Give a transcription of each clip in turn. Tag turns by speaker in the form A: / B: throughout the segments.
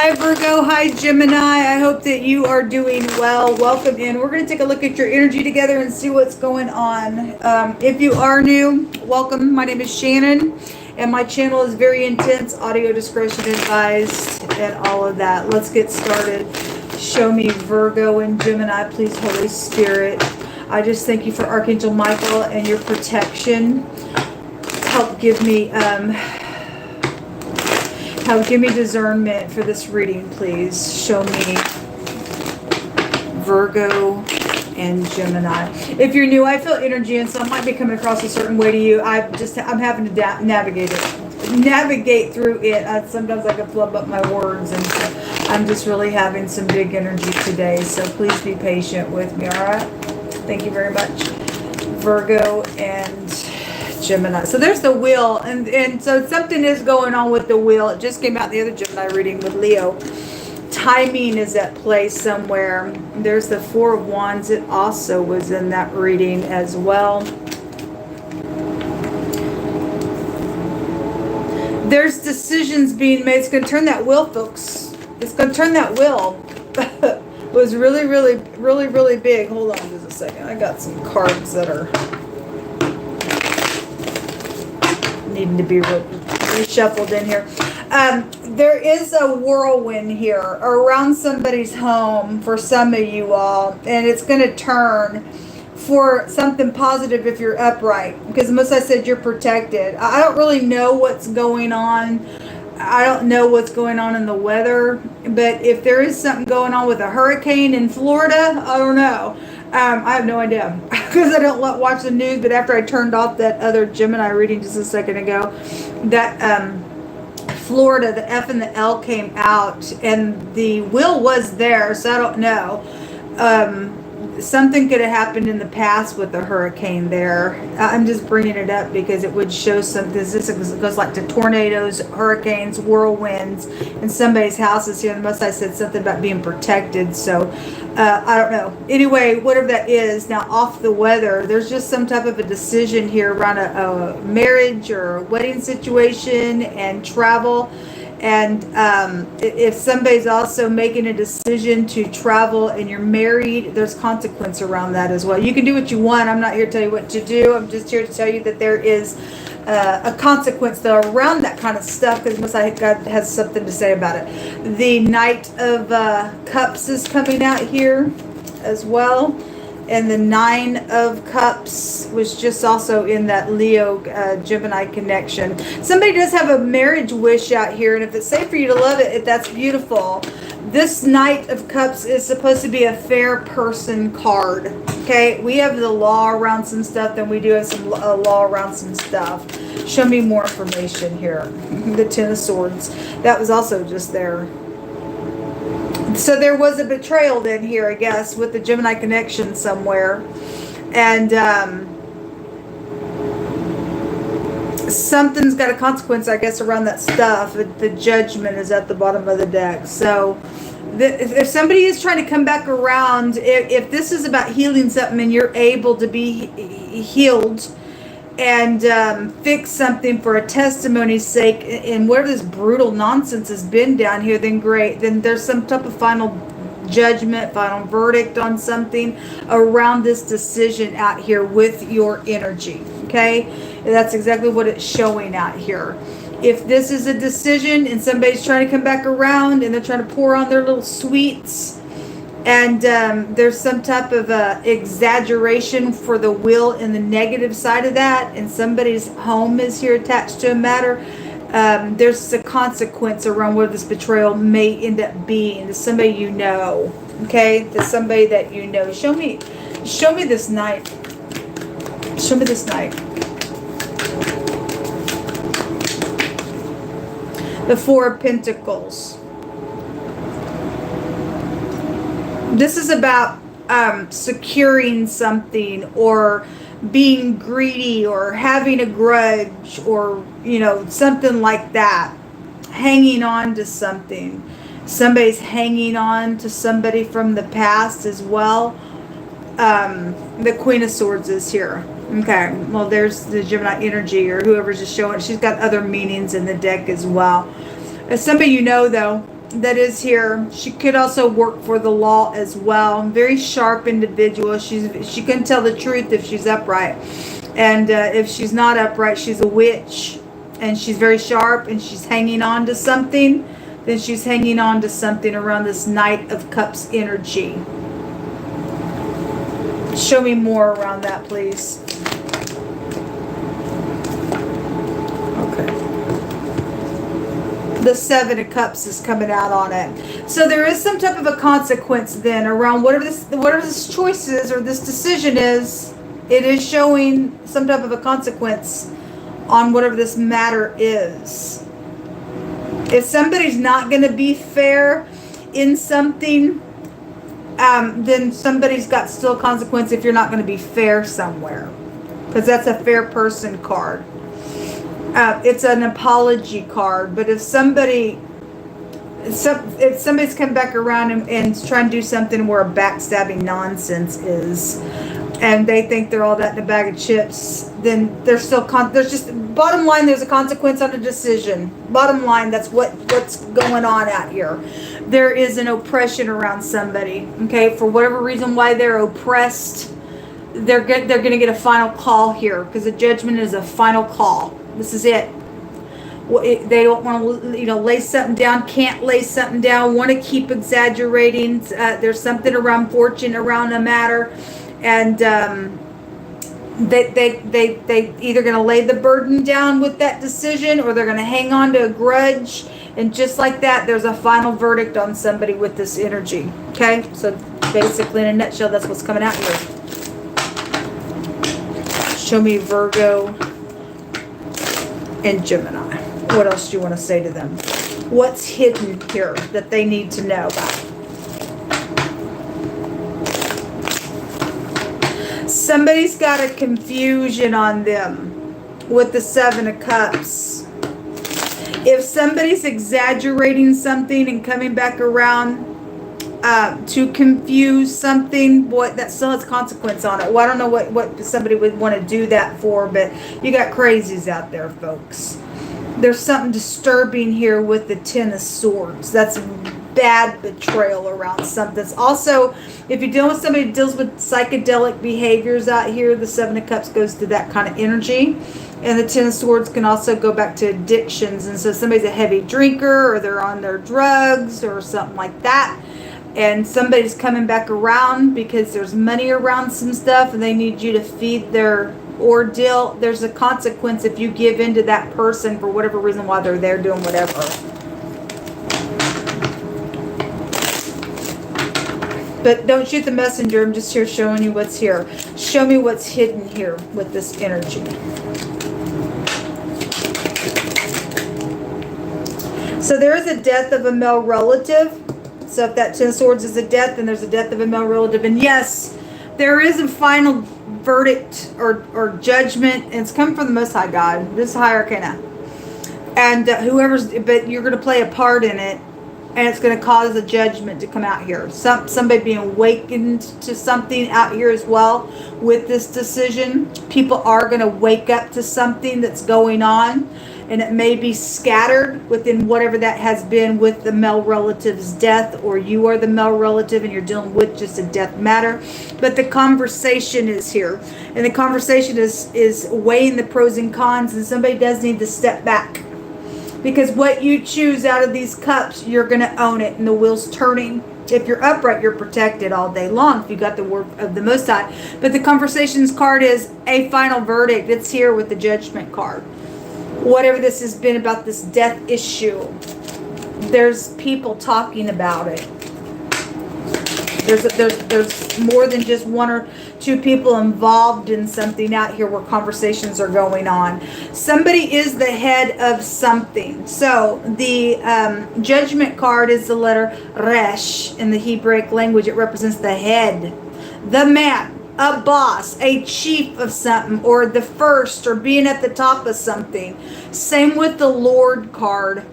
A: Hi Virgo, hi Gemini. I hope that you are doing well. Welcome in. We're going to take a look at your energy together and see what's going on. If you are new, welcome. My name is Shannon and my channel is very intense. Audio discretion advised and all of that. Let's get started. Show me Virgo and Gemini, please, Holy Spirit. I just thank you for Archangel Michael and your protection. Help give me discernment for this reading, please. Show me Virgo and Gemini. If you're new, I feel energy and some might be coming across a certain way to you. I'm having to navigate through it. Sometimes I can flub up my words, and so I'm just really having some big energy today. So please be patient with me, all right? Thank you very much. Virgo and Gemini. So there's the wheel, and so something is going on with the wheel. It just came out in the other Gemini reading with Leo. Timing is at play somewhere. There's the Four of Wands. It also was in that reading as well. There's decisions being made. It's going to turn that wheel, folks. It's going to turn that wheel. It was really, really, really, really big. Hold on just a second. I got some cards that are needing to be reshuffled in here. There is a whirlwind here around somebody's home for some of you all, and it's going to turn for something positive if you're upright, because most I said you're protected. I don't really know what's going on. I don't know what's going on in the weather, but if there is something going on with a hurricane in Florida, I don't know. I have no idea because I don't watch the news, but after I turned off that other Gemini reading just a second ago, that Florida, the F and the L came out and the will was there, so I don't know. Something could have happened in the past with the hurricane there. I'm just bringing it up because it would show something. This goes like to tornadoes, hurricanes, whirlwinds, and somebody's house is here. And most I said something about being protected. So I don't know. Anyway, whatever that is, now off the weather, there's just some type of a decision here around a marriage or a wedding situation and travel. And if somebody's also making a decision to travel and you're married, there's consequence around that as well. You can do what you want. I'm not here to tell you what to do. I'm just here to tell you that there is a consequence though around that kind of stuff, because most God has something to say about it. The Knight of Cups is coming out here as well. And the Nine of Cups was just also in that Leo Gemini connection. Somebody does have a marriage wish out here, and if it's safe for you to love it, that's beautiful. This Knight of Cups is supposed to be a fair person card. Okay, we have the law around some stuff, and we do have some law around some stuff. Show me more information here. The Ten of Swords. That was also just there. So there was a betrayal in here, I guess, with the Gemini connection somewhere. And something's got a consequence, I guess, around that stuff. The Judgment is at the bottom of the deck. So if somebody is trying to come back around, if this is about healing something and you're able to be healed and fix something for a testimony's sake, and whatever this brutal nonsense has been down here, then great. Then there's some type of final judgment, final verdict on something around this decision out here with your energy. Okay, and that's exactly what it's showing out here. If this is a decision and somebody's trying to come back around and they're trying to pour on their little sweets, and there's some type of exaggeration for the will in the negative side of that, and somebody's home is here attached to a matter, there's a consequence around what this betrayal may end up being to somebody you know. Okay, to somebody that you know. Show me this Knight. Show me this Knight. The Four of Pentacles. This is about securing something, or being greedy, or having a grudge, or, you know, something like that. Hanging on to something. Somebody's hanging on to somebody from the past as well. The Queen of Swords is here. Okay, well, there's the Gemini energy, or whoever's just showing. She's got other meanings in the deck as well. As somebody you know, though, that is here. She could also work for the law as well. Very sharp individual. She can tell the truth if she's upright. And if she's not upright, she's a witch. And she's very sharp and she's hanging on to something. Then she's hanging on to something around this Knight of Cups energy. Show me more around that, please. Okay. The Seven of Cups is coming out on it. So there is some type of a consequence then around whatever this choice is or this decision is. It is showing some type of a consequence on whatever this matter is. If somebody's not going to be fair in something, then somebody's got still consequence if you're not going to be fair somewhere. Because that's a fair person card. It's an apology card. But if somebody's come back around and trying to do something where a backstabbing nonsense is, and they think they're all that in a bag of chips, then there's still there's just bottom line, there's a consequence on a decision. Bottom line, that's what's going on out here. There is an oppression around somebody. Okay, for whatever reason why they're oppressed, they're going to get a final call here, because the judgment is a final call. This is it. They don't want to, lay something down, can't lay something down, want to keep exaggerating. There's something around fortune around a matter. And they either going to lay the burden down with that decision, or they're going to hang on to a grudge. And just like that, there's a final verdict on somebody with this energy. Okay, so basically in a nutshell, that's what's coming out here. Show me Virgo and Gemini. What else do you want to say to them? What's hidden here that they need to know about? Somebody's got a confusion on them with the Seven of Cups. If somebody's exaggerating something and coming back around to confuse something, boy, that still has consequence on it. Well, I don't know what somebody would want to do that for, but you got crazies out there, folks. There's something disturbing here with the Ten of Swords. That's bad betrayal around something. Also, if you're dealing with somebody who deals with psychedelic behaviors out here, the Seven of Cups goes to that kind of energy. And the Ten of Swords can also go back to addictions. And so somebody's a heavy drinker, or they're on their drugs or something like that. And somebody's coming back around because there's money around some stuff and they need you to feed their ordeal. There's a consequence if you give in to that person for whatever reason while they're there doing whatever. But don't shoot the messenger. I'm just here showing you what's here. Show me what's hidden here with this energy. So there is a death of a male relative. So if that Ten of Swords is a death, then there's a death of a male relative. And yes, there is a final verdict or judgment. And it's come from the Most High God. This is High Arcana. And but you're going to play a part in it. And it's going to cause a judgment to come out here. Somebody being awakened to something out here as well with this decision. People are going to wake up to something that's going on. And it may be scattered within whatever that has been with the male relative's death. Or you are the male relative and you're dealing with just a death matter. But the conversation is here. And the conversation is weighing the pros and cons. And somebody does need to step back. Because what you choose out of these cups, you're going to own it. And the wheel's turning. If you're upright, you're protected all day long. If you got the word of the Most High. But the conversations card is a final verdict. It's here with the judgment card. Whatever this has been about this death issue. There's people talking about it. There's more than just one or two people involved in something out here where conversations are going on. Somebody is the head of something. So the judgment card is the letter Resh in the Hebraic language. It represents the head, the man, a boss, a chief of something, or the first, or being at the top of something. Same with the Lord card.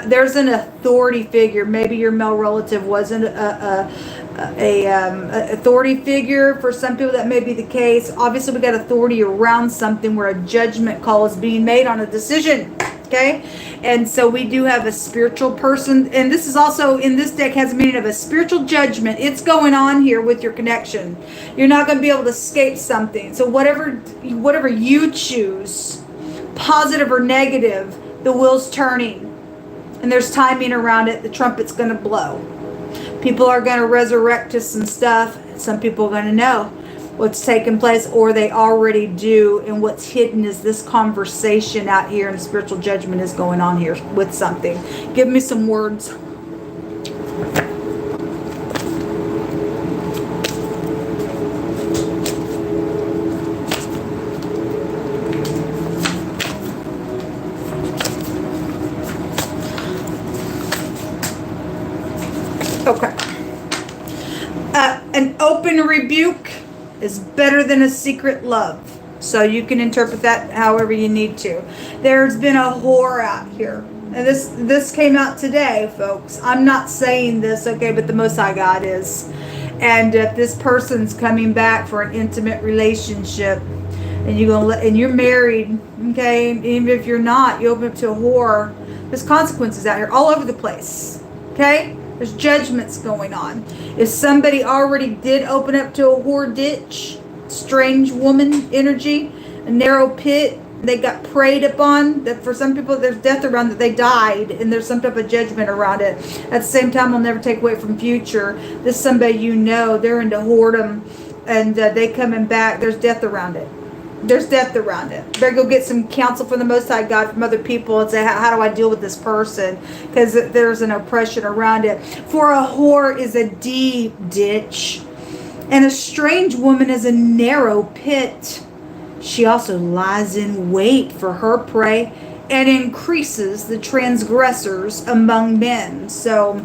A: There's an authority figure. Maybe your male relative wasn't a authority figure. For some people that may be the case. Obviously we got authority around something where a judgment call is being made on a decision. Okay, and so we do have a spiritual person, and this is also in this deck has a meaning of a spiritual judgment. It's going on here with your connection. You're not going to be able to escape something. So whatever you choose, positive or negative, the wheel's turning, and there's timing around it. The trumpet's going to blow. People are going to resurrect to some stuff. Some people are going to know what's taking place, or they already do, and what's hidden is this conversation out here, and spiritual judgment is going on here with something. Give me some words. Okay. An open rebuke is better than a secret love. So you can interpret that however you need to. There's been a whore out here. And this came out today, folks. I'm not saying this, okay, but the Most High God is. And if this person's coming back for an intimate relationship, and you're married, okay, even if you're not, you open up to a whore, there's consequences out here all over the place, okay? There's judgments going on. If somebody already did open up to a whore ditch, strange woman energy, a narrow pit, they got preyed upon, that for some people there's death around that, they died, and there's some type of judgment around it. At the same time, I'll never take away from future. This is somebody you know, they're into whoredom, and they coming back, there's death around it. There's death around it. Better go get some counsel from the Most High God, from other people, and say, how do I deal with this person? Because there's an oppression around it. For a whore is a deep ditch, and a strange woman is a narrow pit. She also lies in wait for her prey and increases the transgressors among men. So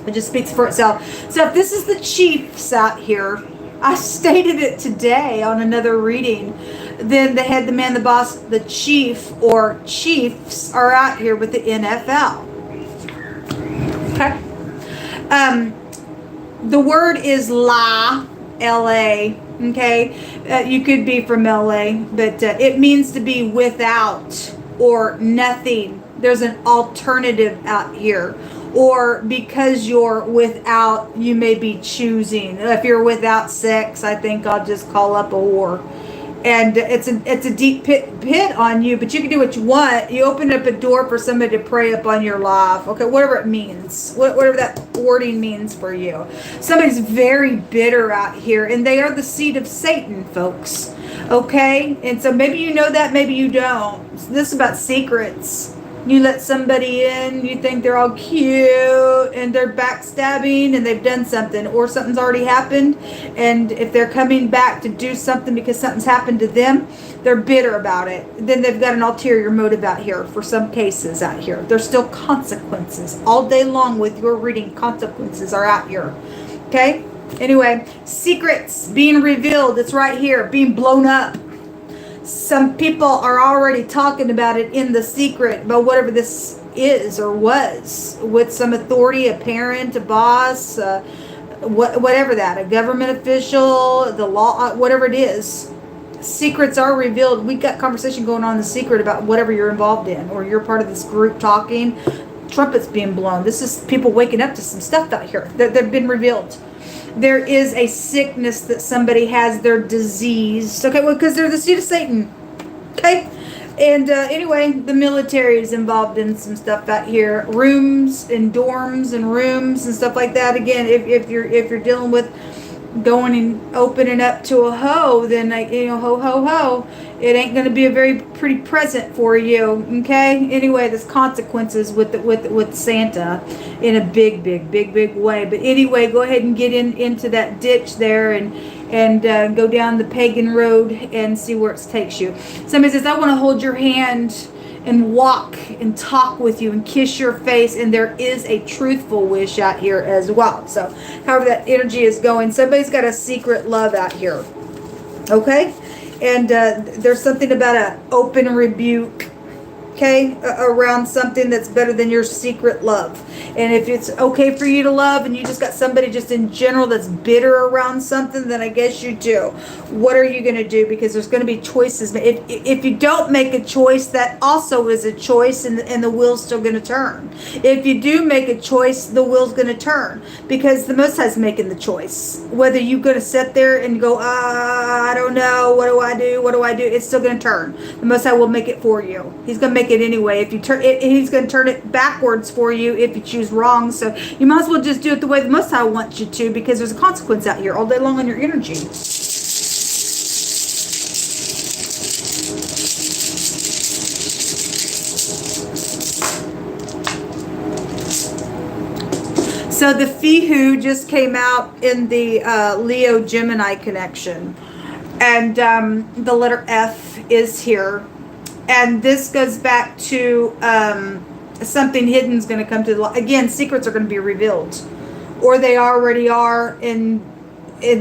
A: it just speaks for itself. So if this is the chiefs out here, I stated it today on another reading. Then the head, the man, the boss, the chief or chiefs are out here with the NFL. Okay. The word is la, L-A. Okay. You could be from L-A, but it means to be without or nothing. There's an alternative out here. Or because you're without, you may be choosing. If you're without sex, I think I'll just call up a whore. And it's a deep pit on you, but you can do what you want. You open up a door for somebody to prey upon your life. Okay, whatever it means. Whatever that wording means for you. Somebody's very bitter out here, and they are the seed of Satan, folks. Okay? And so maybe you know that, maybe you don't. This is about secrets. You let somebody in, you think they're all cute, and they're backstabbing, and they've done something, or something's already happened, and if they're coming back to do something because something's happened to them, they're bitter about it. Then they've got an ulterior motive out here for some cases out here. There's still consequences. All day long with your reading, consequences are out here. Okay? Anyway, secrets being revealed. It's right here, being blown up. Some people are already talking about it in the secret about whatever this is or was, with some authority, a parent, a boss, whatever that, a government official, the law, whatever it is. Secrets are revealed. We got conversation going on in the secret about whatever you're involved in, or you're part of this group talking. Trumpets being blown. This is people waking up to some stuff out here that have been revealed. There is a sickness that somebody has, their disease. Okay, well, because they're the seed of Satan. Okay? And anyway, the military is involved in some stuff out here. Rooms and dorms and rooms and stuff like that. Again, if you're dealing with going and opening up to a hoe, then ho, it ain't going to be a very pretty present for you. Okay? Anyway, there's consequences with Santa in a big way. But anyway, go ahead and get into that ditch there and go down the pagan road and see where it takes you. Somebody says, I want to hold your hand and walk and talk with you and kiss your face, and there is a truthful wish out here as well. So however that energy is going, somebody's got a secret love out here. Okay? And there's something about an open rebuke, okay, around something that's better than your secret love. And if it's okay for you to love and you just got somebody just in general that's bitter around something, then I guess you do. What are you going to do? Because there's going to be choices. If you don't make a choice, that also is a choice, and the wheel's still going to turn. If you do make a choice, the wheel's going to turn, because the Most High's making the choice. Whether you're going to sit there and go, I don't know, what do I do? What do I do? It's still going to turn. The Most High will make it for you. He's going to make it anyway. If you turn it, He's going to turn it backwards for you if you choose wrong. So you might as well just do it the way the Most High wants you to, because there's a consequence out here all day long on your energy. So the Fihu just came out in the Leo Gemini connection, and the letter F is here, and this goes back to something hidden is going to come to the light. Again, secrets are going to be revealed, or they already are, and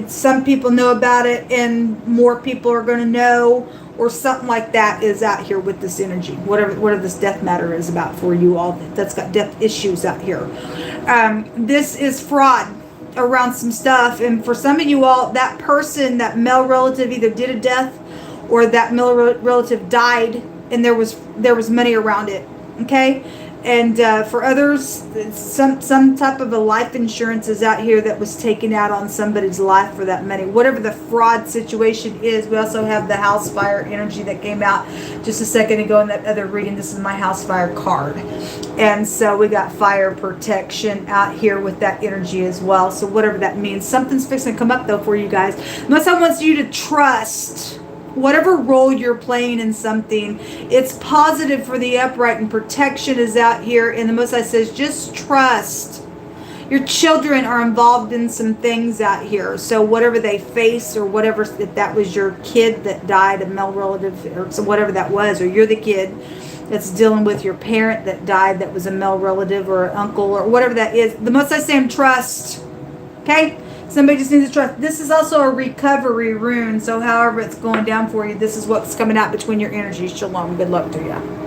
A: some people know about it, and more people are going to know, or something like that is out here with this energy. Whatever this death matter is about for you all that's got death issues out here. This is fraud around some stuff, and for some of you all, that person, that male relative, either did a death or that male relative died, and there was money around it. Okay. And for others, some type of a life insurance is out here that was taken out on somebody's life for that money. Whatever the fraud situation is, we also have the house fire energy that came out just a second ago in that other reading. This is my house fire card. And so we got fire protection out here with that energy as well. So whatever that means, something's fixing to come up though for you guys. Most I want you to trust. Whatever role you're playing in something, it's positive for the upright, and protection is out here. And the Most High says, just trust. Your children are involved in some things out here. So whatever they face, or whatever, if that was your kid that died, a male relative, or so whatever that was, or you're the kid that's dealing with your parent that died that was a male relative, or an uncle, or whatever that is, the Most High saying trust. Okay? Somebody just needs to trust. This is also a recovery rune. So however it's going down for you, this is what's coming out between your energies. Shalom. Good luck to you.